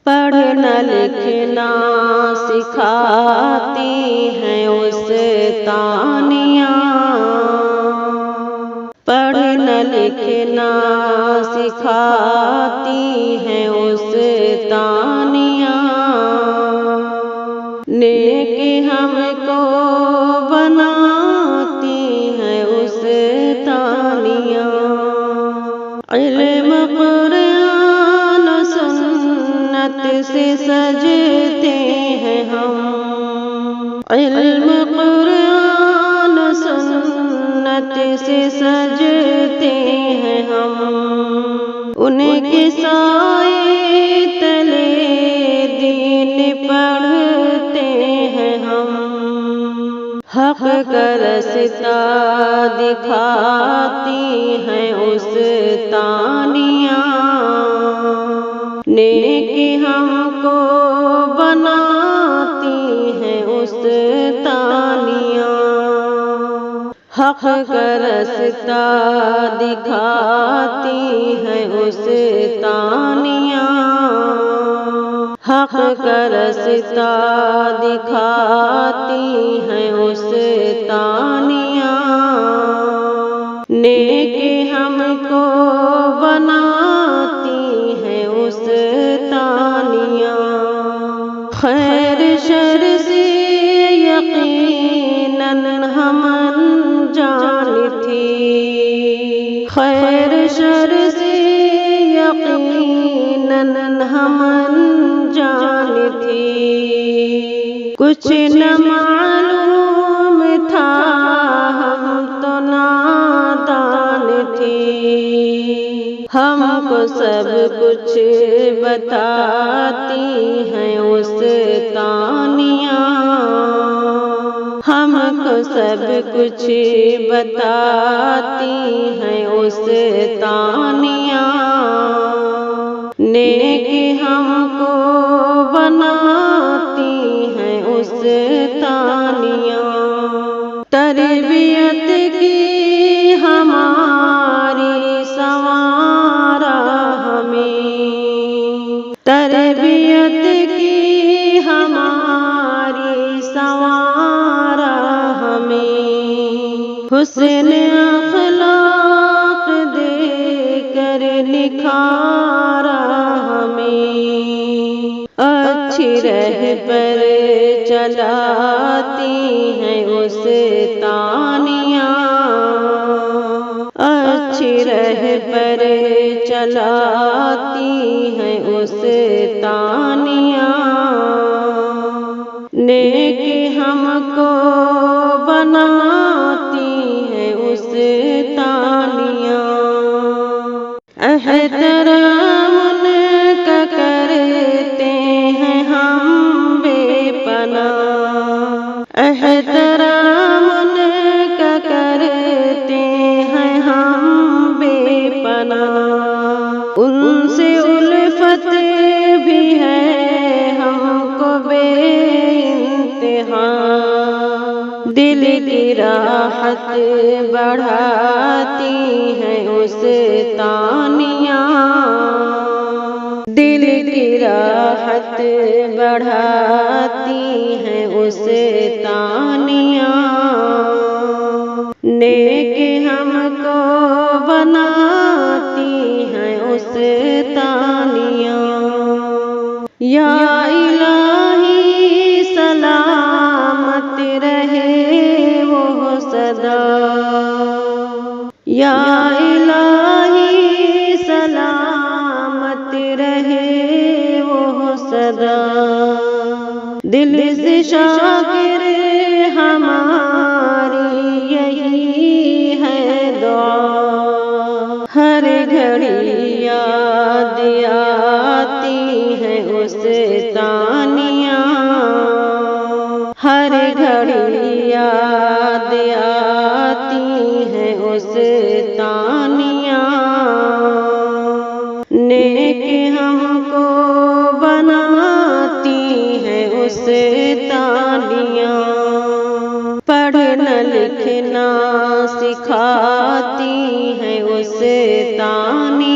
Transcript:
پڑھنا لکھنا سکھاتی ہیں استانیاں، پڑھنا لکھنا سکھاتی ہیں استانیاں، نیک ہم کو بناتی ہیں استانیاں، علم قرآن سنت سے سجتے ہیں ہم، علم قرآن سنت سے سجتے ہیں ہم، ان کے سائے تلے دین پڑھتے ہیں ہم، حق کا رستہ دکھاتی ہیں استانیاں، نیک ہم کو بناتی ہیں استانیاں، حق کا رستہ دکھاتی ہیں استانیاں، حق کا رستہ دکھاتی ہیں استانیاں، نیک ہم کو بناتی ہیں استانیاں، خیر شر سے یقیناً ہم انجان تھی، خیر شر سے یقیناً ہم انجان تھی، کچھ نہ معلوم تھا ہم تو نادان تھی، ہم کو سب کچھ بتاتی ہیں استانیاں، ہم کو سب کچھ بتاتی ہیں استانیاں، نیک ہم کو بناتی ہیں استانیاں، تربیت کی ہماری سنوارا ہمیں، تربیت کی ہماری سنوارا ہمیں، حسن اخلاق دے کر نکھارا ہمیں، اچھی راہ پر چلاتی ہیں استانیاں، اچھی راہ پر چلاتی ہیں استانیاں، نیک ہم کو بناتی ہیں استانیاں، احترام ان کا کرتے ہیں ہم بے پناہ، احترام ان کا کرتے ہیں ہم بے پناہ، ان سے الفت بھی ہے ہم کو بے انتہا، دل کی راحت بڑھاتی ہیں استانیاں، دل کی راحت بڑھاتی ہیں استانیاں، نیک ہم کو بناتی ہیں استانیاں، یا الہی سلامت رہے وہ صدا، یا الہی سلامت رہے وہ صدا، دل سے شاکر ہماری یہی ہے دعا، ہر گھڑی یاد آتی ہیں استانیاں، ہر گھڑی یاد آتی ہیں استانیاں، نیک ہم کو بناتی ہیں استانیاں، پڑھنا لکھنا سکھاتی ہیں استانیاں،